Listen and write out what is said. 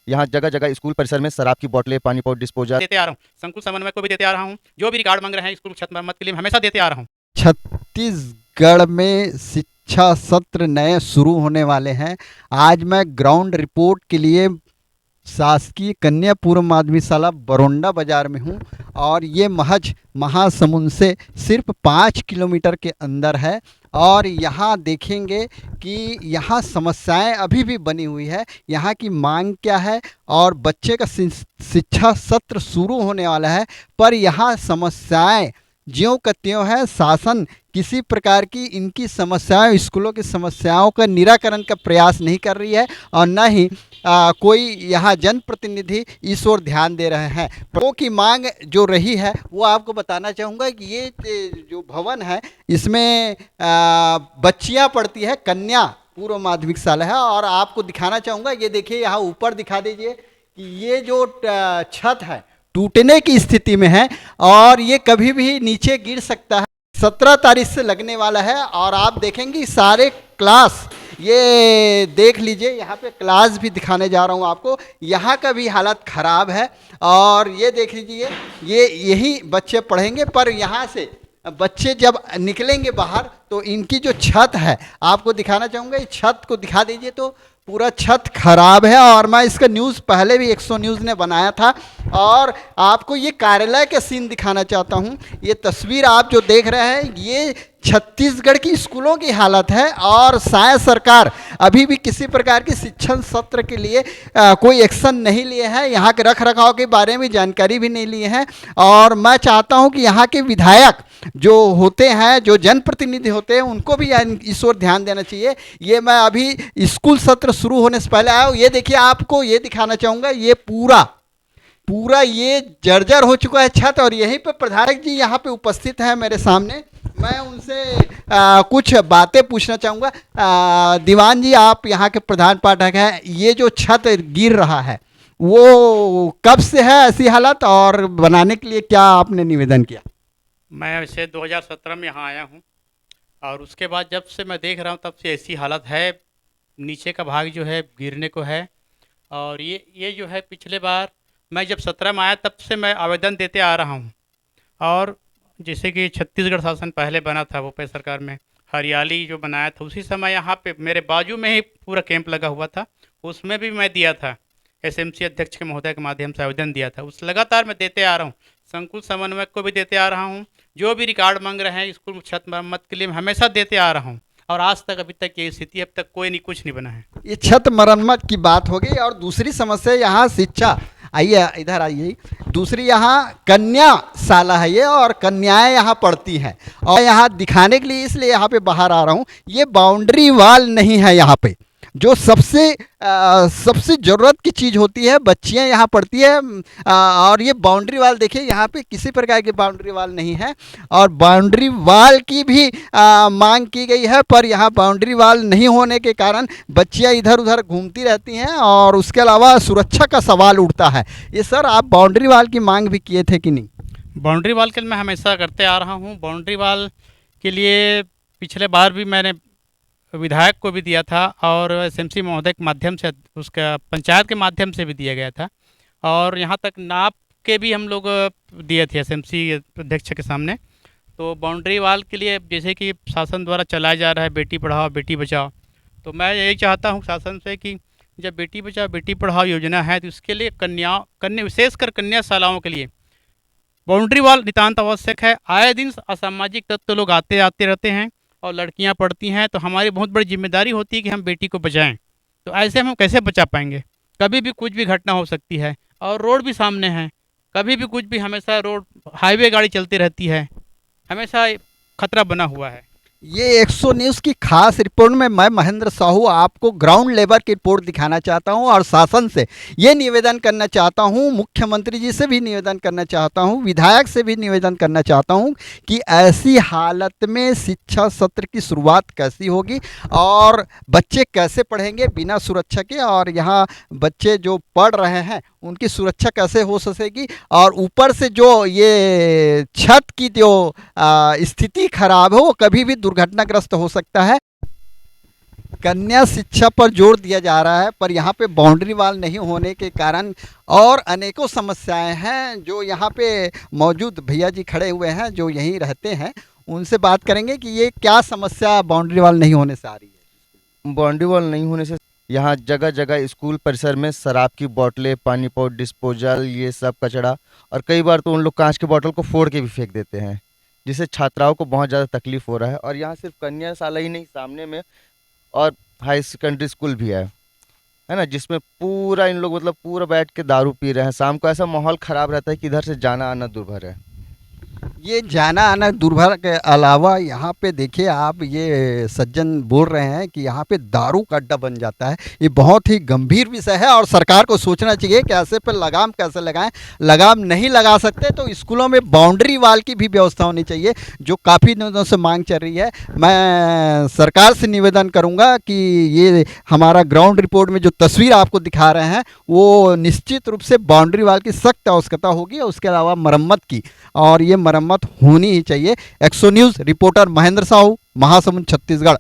यहाँ जगह जगह स्कूल परिसर में शराब की बोतलें, पानी पाउच, डिस्पोजल देते आ रहा हूँ, संकुल समन्वय को भी देते आ रहा हूँ, जो भी रिकॉर्ड मांग रहे हैं स्कूल छत मरम्मत के लिए हमेशा देते आ रहा हूँ। छत्तीसगढ़ में शिक्षा सत्र नए शुरू होने वाले हैं। आज मैं ग्राउंड रिपोर्ट के लिए शासकीय कन्या पूर्व माध्यमिक शाला बरोंडा बाजार में हूँ और ये महज महासमुंद से सिर्फ 5 किलोमीटर के अंदर है। और यहाँ देखेंगे कि यहाँ समस्याएं अभी भी बनी हुई है। यहाँ की मांग क्या है और बच्चे का शिक्षा सत्र शुरू होने वाला है, पर यहाँ समस्याएं ज्यों का त्यों है। शासन किसी प्रकार की इनकी समस्याएं, स्कूलों की समस्याओं का निराकरण का प्रयास नहीं कर रही है और न ही कोई यहाँ जनप्रतिनिधि इस ओर ध्यान दे रहे हैं। बच्चों की मांग जो रही है वो आपको बताना चाहूँगा कि ये जो भवन है इसमें बच्चियाँ पढ़ती है, कन्या पूर्व माध्यमिक शाला है। और आपको दिखाना चाहूँगा, ये देखिए यहाँ ऊपर दिखा दीजिए कि ये जो छत है टूटने की स्थिति में है और ये कभी भी नीचे गिर सकता है। 17 तारीख से लगने वाला है और आप देखेंगे सारे क्लास, ये देख लीजिए यहाँ पे क्लास भी दिखाने जा रहा हूँ आपको। यहाँ का भी हालत ख़राब है और ये देख लीजिए, ये यही बच्चे पढ़ेंगे, पर यहाँ से बच्चे जब निकलेंगे बाहर तो इनकी जो छत है आपको दिखाना चाहूँगा। इस छत को दिखा दीजिए तो पूरा छत खराब है और मैं इसका न्यूज़ पहले भी 100 न्यूज़ ने बनाया था। और आपको ये कार्यालय का सीन दिखाना चाहता हूँ। ये तस्वीर आप जो देख रहे हैं ये छत्तीसगढ़ की स्कूलों की हालत है और शायद सरकार अभी भी किसी प्रकार की शिक्षण सत्र के लिए कोई एक्शन नहीं लिए हैं। यहाँ के रख रखाव के बारे में जानकारी भी नहीं लिए हैं। और मैं चाहता हूँ कि यहाँ के विधायक जो होते हैं, जो जनप्रतिनिधि होते हैं, उनको भी इस ओर ध्यान देना चाहिए। ये मैं अभी स्कूल सत्र शुरू होने से पहले आया हूँ। ये देखिए, आपको ये दिखाना चाहूँगा, ये पूरा ये जर्जर हो चुका है छत। और यहीं पे प्रधानक जी यहाँ पे उपस्थित हैं मेरे सामने। मैं उनसे कुछ बातें पूछना चाहूँगा। दीवान जी, आप यहाँ के प्रधान पाठक हैं। ये जो छत गिर रहा है वो कब से है ऐसी हालत और बनाने के लिए क्या आपने निवेदन किया? मैं वैसे 2017 में यहाँ आया हूँ और उसके बाद जब से मैं देख रहा हूँ तब से ऐसी हालत है। नीचे का भाग जो है गिरने को है। और ये जो है पिछले बार मैं जब 17 में आया तब से मैं आवेदन देते आ रहा हूँ। और जैसे कि छत्तीसगढ़ शासन पहले बना था वो पे सरकार में हरियाली जो बनाया था, उसी समय यहाँ पे मेरे बाजू में ही पूरा कैंप लगा हुआ था, उसमें भी मैं दिया था। एसएमसी अध्यक्ष के महोदय के माध्यम से आवेदन दिया था। उस लगातार मैं देते आ रहा हूँ। संकुल समन्वयक को भी देते आ रहा हूँ। जो भी रिकॉर्ड मांग रहे हैं स्कूल छत मरम्मत के लिए मैं हमेशा देते आ रहा हूँ। और आज तक अभी तक ये स्थिति, अब तक कोई नहीं, कुछ नहीं बना है। ये छत मरम्मत की बात हो गई। और दूसरी समस्या यहाँ शिक्षा, आइए इधर आइए। दूसरी यहाँ कन्या शाला है ये और कन्याएं यहाँ पढ़ती हैं। और यहाँ दिखाने के लिए इसलिए यहाँ पे बाहर आ रहा हूँ, ये बाउंड्री वाल नहीं है यहाँ पे, जो सबसे ज़रूरत की चीज़ होती है। बच्चियाँ यहाँ पढ़ती है और ये बाउंड्री वाल देखिए, यहाँ पे किसी प्रकार की बाउंड्री वाल नहीं है। और बाउंड्री वाल की भी मांग की गई है, पर यहाँ बाउंड्री वाल नहीं होने के कारण बच्चियाँ इधर उधर घूमती रहती हैं और उसके अलावा सुरक्षा का सवाल उठता है। ये सर, आप बाउंड्री वाल की मांग भी किए थे कि नहीं? बाउंड्री वाल के लिए मैं हमेशा करते आ रहा हूँ। बाउंड्री वाल के लिए पिछले बार भी मैंने विधायक को भी दिया था और एसएमसी महोदय के माध्यम से, उसका पंचायत के माध्यम से भी दिया गया था। और यहाँ तक नाप के भी हम लोग दिए थे एसएमसी अध्यक्ष के सामने। तो बाउंड्री वाल के लिए जैसे कि शासन द्वारा चलाया जा रहा है बेटी पढ़ाओ बेटी बचाओ, तो मैं यही चाहता हूँ शासन से कि जब बेटी बचाओ बेटी पढ़ाओ योजना है तो इसके लिए कन्या विशेषकर कन्या शालाओं के लिए बाउंड्री वाल नितांत आवश्यक है। आए दिन असामाजिक तत्व लोग आते रहते हैं और लड़कियां पढ़ती हैं, तो हमारी बहुत बड़ी जिम्मेदारी होती है कि हम बेटी को बचाएं। तो ऐसे हम कैसे बचा पाएंगे? कभी भी कुछ भी घटना हो सकती है और रोड भी सामने है, कभी भी कुछ भी, हमेशा रोड हाईवे गाड़ी चलती रहती है, हमेशा खतरा बना हुआ है। ये 100 न्यूज़ की खास रिपोर्ट में मैं महेंद्र साहू आपको ग्राउंड लेवल की रिपोर्ट दिखाना चाहता हूं और शासन से ये निवेदन करना चाहता हूं, मुख्यमंत्री जी से भी निवेदन करना चाहता हूं, विधायक से भी निवेदन करना चाहता हूं कि ऐसी हालत में शिक्षा सत्र की शुरुआत कैसी होगी और बच्चे कैसे पढ़ेंगे बिना सुरक्षा के। और यहाँ बच्चे जो पढ़ रहे हैं उनकी सुरक्षा कैसे हो सकेगी। और ऊपर से जो ये छत की जो स्थिति खराब है वो कभी भी दुर्घटनाग्रस्त हो सकता है। कन्या शिक्षा पर जोर दिया जा रहा है, पर यहाँ पे बाउंड्री वाल नहीं होने के कारण और अनेकों समस्याएं हैं। जो यहाँ पे मौजूद भैया जी खड़े हुए हैं जो यहीं रहते हैं, उनसे बात करेंगे कि ये क्या समस्या बाउंड्री वाल नहीं होने से आ रही है। बाउंड्री वॉल नहीं होने से यहाँ जगह जगह स्कूल परिसर में शराब की बोतलें, पानी पॉट, डिस्पोजल, ये सब कचरा, और कई बार तो उन लोग कांच के बोतल को फोड़ के भी फेंक देते हैं, जिससे छात्राओं को बहुत ज़्यादा तकलीफ हो रहा है। और यहाँ सिर्फ कन्या शाला ही नहीं, सामने में और हाई सेकेंडरी स्कूल भी है ना, जिसमें पूरा इन लोग मतलब पूरा बैठ के दारू पी रहे हैं। शाम को ऐसा माहौल ख़राब रहता है कि इधर से जाना आना दुर्भर है। ये जाना आना दुर्भर के अलावा यहाँ पे देखिए आप, ये सज्जन बोल रहे हैं कि यहाँ पे दारू का अड्डा बन जाता है। ये बहुत ही गंभीर विषय है और सरकार को सोचना चाहिए कि ऐसे पे लगाम कैसे लगाएं। लगाम नहीं लगा सकते तो स्कूलों में बाउंड्री वाल की भी व्यवस्था होनी चाहिए, जो काफ़ी दिनों से मांग चल रही है। मैं सरकार से निवेदन करूँगा कि ये हमारा ग्राउंड रिपोर्ट में जो तस्वीर आपको दिखा रहे हैं वो निश्चित रूप से बाउंड्री वाल की सख्त आवश्यकता होगी, और उसके अलावा मरम्मत की, और ये मरम्मत होनी ही चाहिए। एक्सो न्यूज़ रिपोर्टर महेंद्र साहू, महासमुंद, छत्तीसगढ़।